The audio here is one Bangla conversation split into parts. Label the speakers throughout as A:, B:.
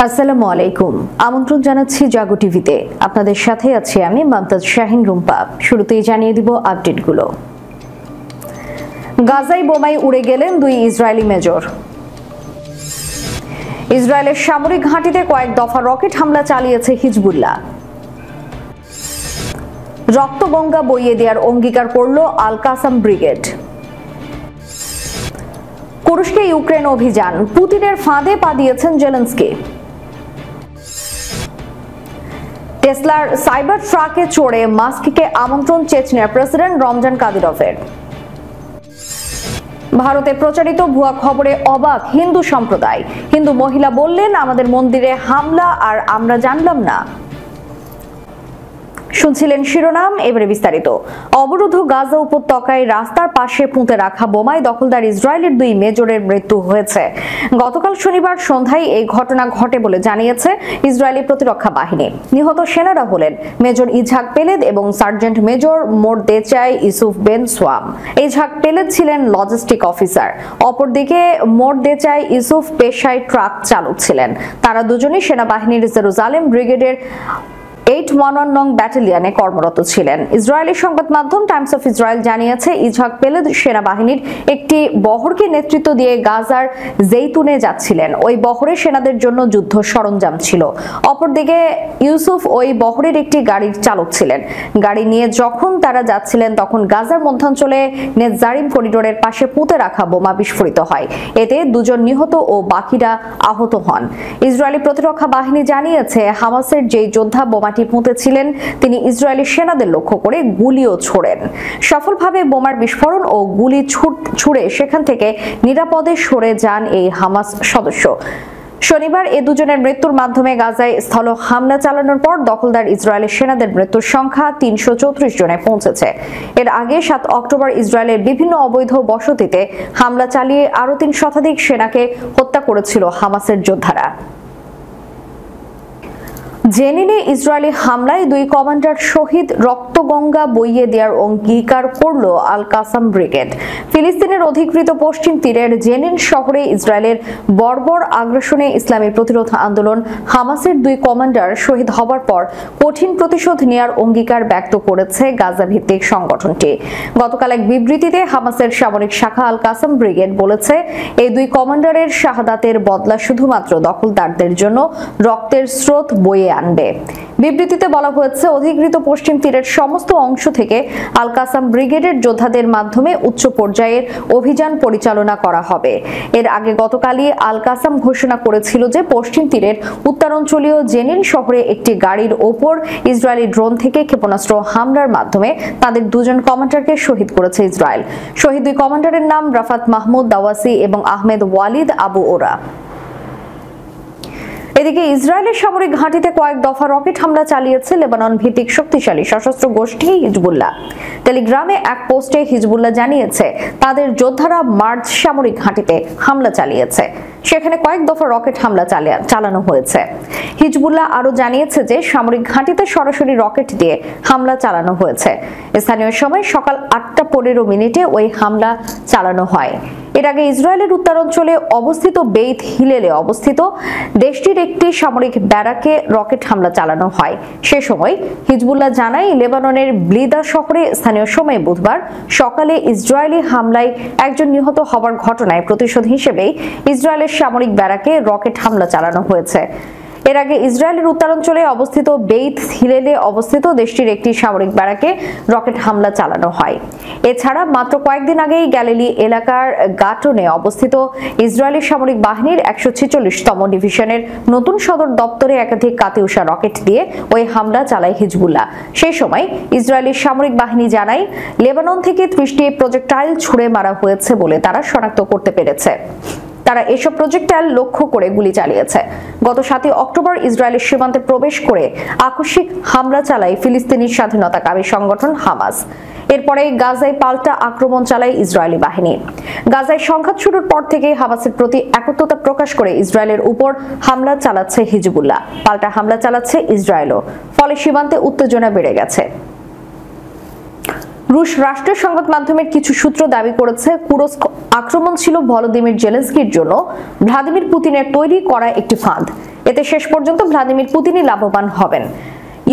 A: আসসালামু আলাইকুম। আমন্ত্রণ জানাচ্ছি জাগো টিভিতে। আপনাদের সাথে আছি আমি মমতাজ শাহিন রুম্পা। শুরুতেই জানিয়ে দিব আপডেটগুলো। গাজায় বোমায় উড়ে গেলেন 2 ইসরায়েলি মেজর। ইসরায়েলের সামরিক ঘাঁটিতে কয়েক দফা রকেট হামলা চালিয়েছে হিজবুল্লাহ। রক্তগঙ্গা বইয়ে দেওয়ার অঙ্গীকার করল আল কাসাম ব্রিগেড। তুরস্কে ইউক্রেন অভিযান, পুতিনের ফাঁদে পা দিয়েছেন জেলেনস্কি। টেসলার সাইবার ট্রাকে চড়ে মাস্ককে আমন্ত্রণ চেচনিয়ার প্রেসিডেন্ট রমজান কাদিরভের। ভারতে প্রচারিত ভুয়া খবরে অবাক হিন্দু সম্প্রদায়। হিন্দু মহিলা বললেন, আমাদের মন্দিরে হামলা আর আমরা জানলাম না। শুনছিলেন শিরোনাম, এবারে বিস্তারিত। অবরুদ্ধ গাজা উপত্যকায় রাস্তার পাশে পুঁতে রাখা বোমায় দখলদার ইসরায়েলের 2 মেজরের মৃত্যু হয়েছে। গতকাল শনিবার সন্ধ্যায় এই ঘটনা ঘটে বলে জানিয়েছে ইসরায়েলি প্রতিরক্ষা বাহিনী। নিহত সেনারা হলেন মেজর ইজহাক পেলেদ এবং sergeant major Mordechai Yosef Ben সোয়াম। ইজহাক পেলেদ ছিলেন লজিস্টিক অফিসার, অপরদিকে মোর্দেচাই ইসুফ পেশায় ট্রাক চালক ছিলেন। তারা দুজনেই সেনাবাহিনীর জেরুজালেম ব্রিগেডের 811 নং ব্যাটালিয়নে কর্মরত ছিলেন। ইসরায়েলি সংবাদ মাধ্যম টাইমস অফ ইসরায়েল জানিয়েছে, ইজহাক পেলেদ সেনাবাহিনীর একটি বহরকে নেতৃত্ব দিয়ে গাজার জেইতুনে যাচ্ছিলেন। ওই বহরে সেনাদের জন্য যুদ্ধ সরঞ্জাম ছিল। অপরদিকে ইউসুফ ওই বহরের একটি গাড়ির চালক ছিলেন। গাড়ি নিয়ে যখন তারা যাচ্ছিলেন তখন গাজার মধ্যাঞ্চলে নেতজারিম করিডোরের পাশে পুঁতে রাখা বোমা বিস্ফোরিত হয়। এতে 2 জন নিহত ও বাকিরা আহত হন। ইসরায়েলি প্রতিরক্ষা বাহিনী জানিয়েছে, হামাসের যেই যোদ্ধা বোমা পুঁতেছিলেন তিনি ইসরায়েলি সেনাদের লক্ষ্য করে গুলিও ছোড়েন। সফলভাবে বোমার বিস্ফোরণ ও গুলি ছুড়ে সেখান থেকে নিরাপদে সরে যান এই হামাস সদস্য। শনিবার এই 2 জনের মৃত্যুর মাধ্যমে গাজায় স্থল হামলা চালানোর পর দখলদার ইসরায়েলি সেনাদের মৃত্যুর সংখ্যা 334 জনে পৌঁছেছে। এর আগে 7 অক্টোবর ইসরায়েলের বিভিন্ন অবৈধ বসতিতে হামলা চালিয়ে আরো 3 শতাধিক সেনাকে হত্যা করেছিল হামাসের যোদ্ধারা। জেনিনে ইসরায়েলি হামলায় 2 কমান্ডার শহীদ, রক্তগঙ্গা বইয়ে দেওয়ার অঙ্গীকার করল আল কাসাম ব্রিগেড। ফিলিস্তিনের অধিকৃত পশ্চিম তীরের জেনিন শহরে ইসরায়েলের বর্বর আগ্রাসনে ইসলামী প্রতিরোধ আন্দোলন হামাসের 2 কমান্ডার শহীদ হবার পর কঠিন প্রতিশোধ নেওয়ার অঙ্গীকার ব্যক্ত করেছে গাজা ভিত্তিক সংগঠনটি। গতকাল এক বিবৃতিতে হামাসের সামরিক শাখা আল কাসাম ব্রিগেড বলেছে, এই 2 কমান্ডারের শাহাদাতের বদলা শুধুমাত্র দখলদারদের জন্য রক্তের স্রোত বয়ে আনবে। বিবৃতিতে বলা হয়েছে, অধিকৃত পশ্চিম তীরের সমস্ত অংশ থেকে আল কাসাম ব্রিগেডের যোদ্ধাদের মাধ্যমে উচ্চ পর্যায়ের অভিযান পরিচালনা করা হবে। এর আগে গতকালই আল কাসাম ঘোষণা করেছিল যে পশ্চিম তীরের উত্তরাঞ্চলীয় জেনিন শহরে একটি গাড়ির ওপর ইসরায়েলি ড্রোন থেকে ক্ষেপণাস্ত্র হামলার মাধ্যমে তাদের 2 জন কমান্ডারকে শহীদ করেছে ইসরায়েল। শহীদ 2 কমান্ডারের নাম রাফাত মাহমুদ দাওয়াসি এবং আহমেদ ওয়ালিদ আবু ওরা। এদিকে ইসরায়েলের সামরিক ঘাঁটিতে কয়েক দফা রকেট হামলা চালিয়েছে লেবানন ভিত্তিক শক্তিশালী সশস্ত্র গোষ্ঠী হিজবুল্লাহ। টেলিগ্রামে এক পোস্টে হিজবুল্লাহ জানিয়েছে, তাদের যোদ্ধারা মার্জ সামরিক ঘাঁটিতে হামলা চালিয়েছে। সেখানে কয়েক দফা রকেট হামলা চালানো হয়েছে। হিজবুল্লাহ আরো জানিয়েছে যে সামরিক ঘাঁটিতে সরাসরি রকেট দিয়ে হামলা চালানো হয়েছে। স্থানীয় সময় সকাল 8:15 ওই হামলা চালানো হয়। এর আগে ইসরায়েলের উত্তরাঞ্চলে অবস্থিত বেইত হিলেলে অবস্থিত দেশটির একটি সামরিক ব্যারাকে রকেট হামলা চালানো হয়। সে সময় হিজবুল্লাহ জানায়, লেবাননের ব্লিদা শহরে স্থানীয় সময় বুধবার সকালে ইসরায়েলি হামলায় 1 জন নিহত হবার ঘটনায় প্রতিশোধ হিসেবে ইসরায়েলের সামরিক ব্যারাকে রকেট হামলা চালানো হয়েছে। এর আগে ইসরায়েলের উত্তরাঞ্চলে অবস্থিত বেইত হিলেলে অবস্থিত দেশটির একটি সামরিক ব্যারাকে রকেট হামলা চালানো হয়। এছাড়া মাত্র কয়েকদিন আগেই গ্যালিলি এলাকার গাটনে অবস্থিত ইসরায়েলি সামরিক বাহিনীর 146তম ডিভিশনের নতুন সদর দপ্তরে একাধিক কাতিউষা রকেট দিয়ে ওই হামলা চালায় হিজবুল্লাহ। সেই সময় ইসরায়েলি সামরিক বাহিনী জানায়, লেবানন থেকে 30টি প্রজেক্টাইল ছুড়ে মারা হয়েছে বলে তারা শনাক্ত করতে পেরেছে। তারা এসব প্রজেক্টাইল লক্ষ্য করে গুলি চালিয়েছে। গত 7 অক্টোবর ইসরায়েলের সীমান্তে প্রবেশ করে আকস্মিক হামলা চালায় ফিলিস্তিনি স্বাধীনতাকামী সংগঠন হামাস। এরপরে গাজায় পাল্টা আক্রমণ চালায় ইসরায়েলি বাহিনী। গাজায় সংঘাত শুরুর পর থেকে হামাসের প্রতি একত্রতা প্রকাশ করে ইসরায়েলের উপর হামলা চালাচ্ছে হিজবুল্লাহ। পাল্টা হামলা চালাচ্ছে ইসরায়েলও। ফলে সীমান্তে উত্তেজনা বেড়ে গেছে। রুশ রাষ্ট্রীয় সংবাদ মাধ্যমের কিছু সূত্র দাবি করেছে, কুরস্ক আক্রমণ ছিল ভলোদিমির জেলেনস্কির জন্য ভ্লাদিমির পুতিনের তৈরি করা একটি ফাঁদ। এতে শেষ পর্যন্ত ভ্লাদিমির পুতিনই লাভবান হবেন।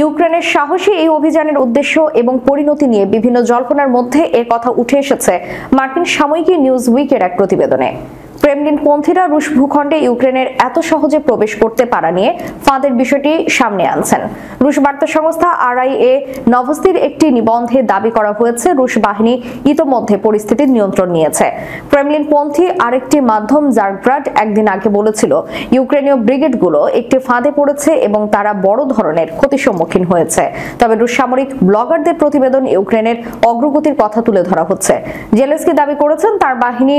A: ইউক্রেনের সাহসী এই অভিযানের উদ্দেশ্য এবং পরিণতি নিয়ে বিভিন্ন জল্পনার মধ্যে এ কথা উঠে এসেছে মার্কিন সাময়িকী নিউজ উইকের এক প্রতিবেদনে। ক্রেমলিনপন্থীরা রুশ ভূখণ্ডে ইউক্রেনের এত সহজে প্রবেশ করতে পারা নিয়ে ফাঁদের বিষয়টি সামনে আনছেন। রুশ বার্তা সংস্থা RIA নভস্তির একটি নিবন্ধে দাবি করা হয়েছে রুশ বাহিনী ইতোমধ্যে পরিস্থিতির নিয়ন্ত্রণ নিয়েছে। ক্রেমলিনপন্থী আরেকটি মাধ্যম জারগ্রাড একদিন আগে বলেছিল ইউক্রেনীয় ব্রিগেডগুলো একটি ফাঁদে পড়েছে এবং তারা বড় ধরনের ক্ষতির সম্মুখীন হয়েছে। তবে রুশ সামরিক ব্লগারদের প্রতিবেদন ইউক্রেনের অগ্রগতির কথা তুলে ধরা হচ্ছে। জেলেনস্কি দাবি করেছেন তার বাহিনী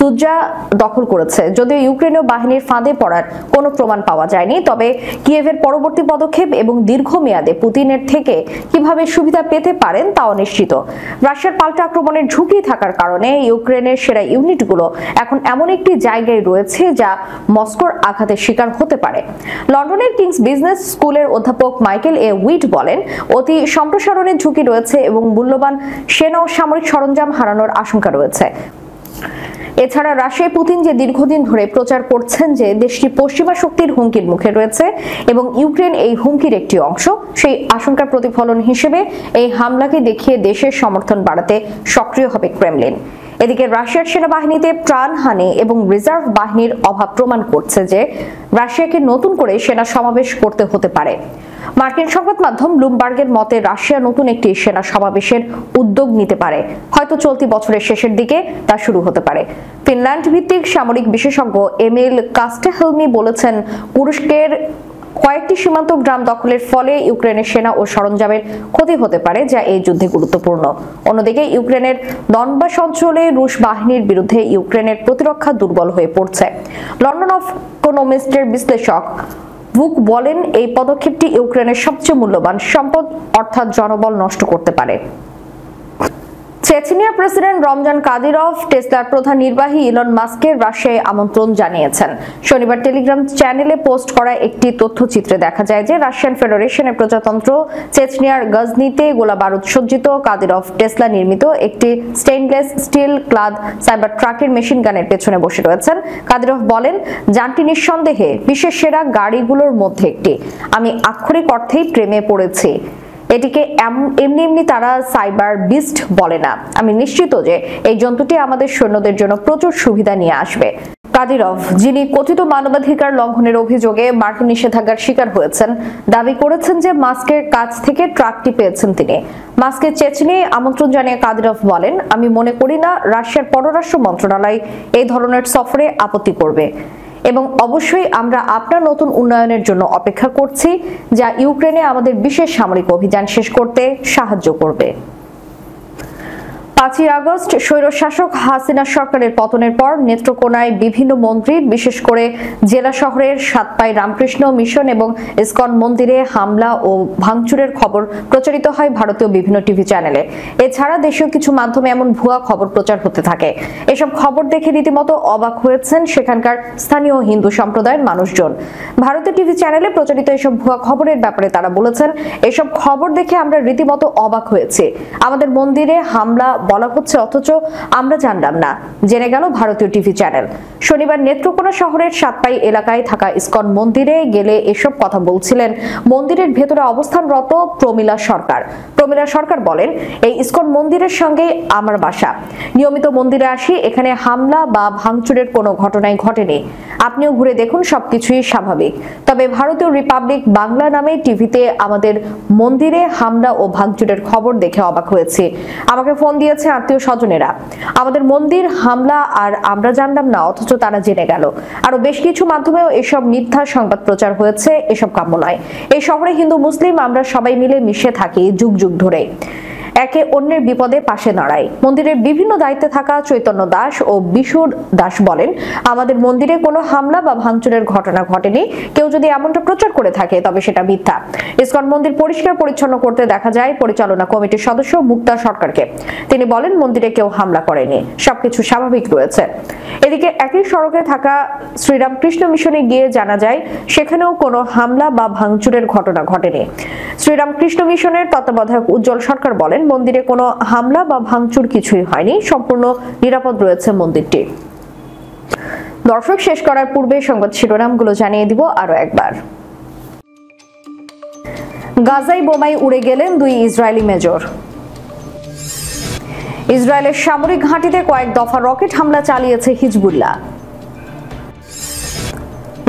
A: সুজা দখল করেছে। যদিও ইউক্রেনীয় বাহিনীর ফাঁদে পড়ার কোনো প্রমাণ পাওয়া যায়নি, তবে কিয়েভের পরবর্তী পদক্ষেপ এবং দীর্ঘমেয়াদে পুতিনের থেকে কিভাবে সুবিধা পেতে পারেন তা অনিশ্চিত। রাশিয়ার পাল্টা আক্রমণের ঝুঁকি থাকার কারণে ইউক্রেনের সেরা ইউনিটগুলো এখন এমন একটি জায়গায় রয়েছে যা মস্কোর আঘাতের শিকার হতে পারে। লন্ডনের কিংস বিজনেস স্কুলের অধ্যাপক মাইকেল এ উইট বলেন, অতি সম্প্রসারণের ঝুঁকি রয়েছে এবং মূল্যবান সেনা ও সামরিক সরঞ্জাম হারানোর আশঙ্কা রয়েছে। এছাড়া রাশিয়ায় পুতিন যে দীর্ঘদিন ধরে প্রচার করছেন যে দেশটি পশ্চিমা শক্তির হুমকির মুখে রয়েছে এবং ইউক্রেন এই হুমকির একটি অংশ, সেই আশঙ্কার প্রতিফলন হিসেবে এই হামলাকে দেখিয়ে দেশের সমর্থন বাড়াতে সক্রিয় হবে ক্রেমলিন। এদিকে রাশিয়ার সেনাবাহিনীতে প্রাণহানি এবং রিজার্ভ বাহিনীর অভাব প্রমাণ করছে যে রাশিয়াকে নতুন করে সেনা সমাবেশ করতে হতে পারে। মার্কিন সংবাদ মাধ্যম ব্লুমবার্গের মতে রাশিয়া নতুন একটি সেনা সমাবেশের উদ্যোগ নিতে পারে, হয়তো চলতি বছরের শেষের দিকে তা শুরু হতে পারে। ফিনল্যান্ড ভিত্তিক সামরিক বিশেষজ্ঞ এমিল কাস্টেহেলমি বলেছেন, তুরস্কের কয়েকটি সীমান্ত গ্রাম দখলের ফলে ইউক্রেনের সেনা ও সরঞ্জামের ক্ষতি হতে পারে, যা এই যুদ্ধে গুরুত্বপূর্ণ। অন্যদিকে ইউক্রেনের ডনবাস অঞ্চলে রুশ বাহিনীর বিরুদ্ধে ইউক্রেনের প্রতিরক্ষা দুর্বল হয়ে পড়ছে। লন্ডন অফ ইকোনমিস্টের বিশ্লেষক বুক বলেন, এই পদক্ষেপটি ইউক্রেনের সবচেয়ে মূল্যবান সম্পদ অর্থাৎ জনবল নষ্ট করতে পারে। চেচনিয়ার প্রেসিডেন্ট রমজান কাদিরভ টেসলার প্রধান নির্বাহী ইলন মাস্কের রাশিয়ায় আমন্ত্রণ জানিয়েছেন। শনিবার টেলিগ্রাম চ্যানেলে পোস্ট করা একটি তথ্যচিত্রে দেখা যায় যে রাশিয়ান ফেডারেশনের প্রজাতন্ত্র চেচনিয়ার গজনিতে গোলাবারুদ সজ্জিত কাদিরভ টেসলা নির্মিত একটি স্টেইনলেস স্টিল ক্লাদ সাইবার ট্রাকের মেশিন গানের পেছনে বসে রয়েছেন। কাদিরভ বলেন, যানটি নিঃসন্দেহে বিশ্বের সেরা গাড়িগুলোর মধ্যে একটি। আমি আক্ষরিক অর্থেই প্রেমে পড়েছি। এটিকে এমনি তারা সাইবার বিস্ট বলে না। আমি নিশ্চিত যে এই যন্ত্রটি আমাদের সৈন্যদের জন্য প্রচুর সুবিধা নিয়ে আসবে। কাদিরভ, যিনি কথিত মানবাধিকার লঙ্ঘনের অভিযোগে মার্কিন নিষেধাজ্ঞার শিকার হয়েছেন, দাবি করেছেন যে মাস্কের কাছ থেকে ট্রাকটি পেয়েছেন তিনি। মাস্কের চেচনিয়ায় আমন্ত্রণ জানিয়ে কাদিরভ বলেন, আমি মনে করি না রাশিয়ার পররাষ্ট্র মন্ত্রণালয় এই ধরনের সফরে আপত্তি করবে এবং অবশ্যই আমরা আপনার নতুন উন্নয়নের জন্য অপেক্ষা করছি, যা ইউক্রেনে আমাদের বিশেষ সামরিক অভিযান শেষ করতে সাহায্য করবে। 5ই আগস্ট স্বৈরশাসক হাসিনা সরকারের পতনের পর নেত্রকোনায় বিভিন্ন মন্দির, বিশেষ করে জেলা শহরের সাতপাই রামকৃষ্ণ মিশন এবং ইসকন মন্দিরে হামলা ও ভাঙচুরের খবর প্রচারিত হয় ভারতীয় বিভিন্ন টিভি চ্যানেলে। এছাড়া দেশীয় কিছু মাধ্যমে এমন ভুয়া খবর প্রচার হতে থাকে। এসব খবর দেখে রীতিমতো অবাক হয়েছেন সেখানকার স্থানীয় হিন্দু সম্প্রদায়ের মানুষজন। ভারতীয় টিভি চ্যানেলে প্রচারিত এসব ভুয়া খবরের ব্যাপারে তারা বলেছেন, এসব খবর দেখে আমরা রীতিমতো অবাক হয়েছি। আমাদের মন্দিরে হামলা বলা হচ্ছে অথচ আমরা জানলাম না, জেনে গেল ভারতীয় টিভি চ্যানেল। শনিবার নেত্রকোনা শহরের সাতপাই এলাকায় থাকা ইসকন মন্দিরে গেলে এসব কথা বলছিলেন মন্দিরের ভেতরে অবস্থানরত প্রমীলা সরকার। প্রমীলা সরকার বলেন, এই ইসকন মন্দিরের সঙ্গে আমার বাসা। নিয়মিত মন্দিরে আসি, এখানে হামলা বা ভাঙচুরের কোনো ঘটনাই ঘটেনি। আপনিও ঘুরে দেখুন, সবকিছুই স্বাভাবিক। তবে ভারতীয় রিপাবলিক বাংলা নামে টিভিতে আমাদের মন্দিরে হামলা ও ভাঙচুরের খবর দেখে অবাক হয়েছি। আমাকে ফোন দিয়েছে আত্মীয় স্বজনেরা, আমাদের মন্দির হামলা আর আমরা জানলাম না অথচ তারা জেনে গেল। আরো বেশ কিছু মাধ্যমেও এসব মিথ্যা সংবাদ প্রচার হয়েছে, এসব কাম্য নয়। এই শহরে হিন্দু মুসলিম আমরা সবাই মিলে মিশে থাকি যুগ যুগ ধরে, একে অন্যের বিপদে পাশে দাঁড়ায়। মন্দিরের বিভিন্ন দায়িত্বে থাকা চৈতন্য দাস ও বিশুর দাস বলেন, আমাদের মন্দিরে কোনো হামলা বা ভাঙচুরের ঘটনা ঘটেনি। কেউ যদি এমনটা প্রচার করে থাকে তবে সেটা মিথ্যা। ইসকন মন্দির পরিষ্কার পরিচ্ছন্ন করতে দেখা যায় পরিচালনা কমিটির সদস্য মুক্তা সরকারকে। তিনি বলেন, মন্দিরে কেউ হামলা করেনি, সবকিছু স্বাভাবিক রয়েছে। এদিকে একই সড়কে থাকা শ্রীরামকৃষ্ণ মিশনে গিয়ে জানা যায় সেখানেও কোনো হামলা বা ভাঙচুরের ঘটনা ঘটেনি। শ্রীরামকৃষ্ণ মিশনের তত্ত্বাবধায়ক উজ্জ্বল সরকার বলেন, মন্দিরে কোনো হামলা বা ভাঙচুর কিছুই হয়নি, সম্পূর্ণ নিরাপদ রয়েছে মন্দিরটি। দর্শক, শেষ করার পূর্বে সংবাদ শিরোনামগুলো জানিয়ে দিব আরো একবার। গাজায় বোমায় উড়ে গেলেন 2 ইসরায়েলি মেজর। ইসরায়েলের সামরিক ঘাঁটিতে কয়েক দফা রকেট হামলা চালিয়েছে হিজবুল্লাহ।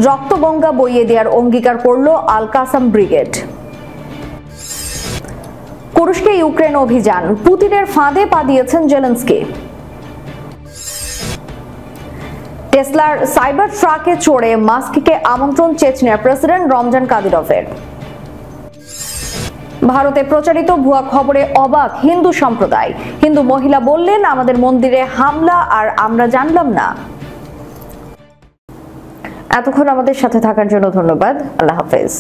A: রক্তগঙ্গা বইয়ে দেওয়ার অঙ্গীকার করল আল কাসাম ব্রিগেড। তুরস্কে ইউক্রেন অভিযান, পুতিনের ফাঁদে পা দিয়েছেন জেলেনস্কি। টেসলার সাইবার ট্রাকে চড়ে মাস্ককে আমন্ত্রণ চেচনিয়ার প্রেসিডেন্ট রমজান কাদিরভের। ভারতে প্রচারিত ভুয়া খবরে অবাক হিন্দু সম্প্রদায়, হিন্দু মহিলা বললেন আমাদের মন্দিরে হামলা আর আমরা জানলাম না। এতক্ষণ আমাদের সাথে থাকার জন্য ধন্যবাদ। আল্লাহ হাফেজ।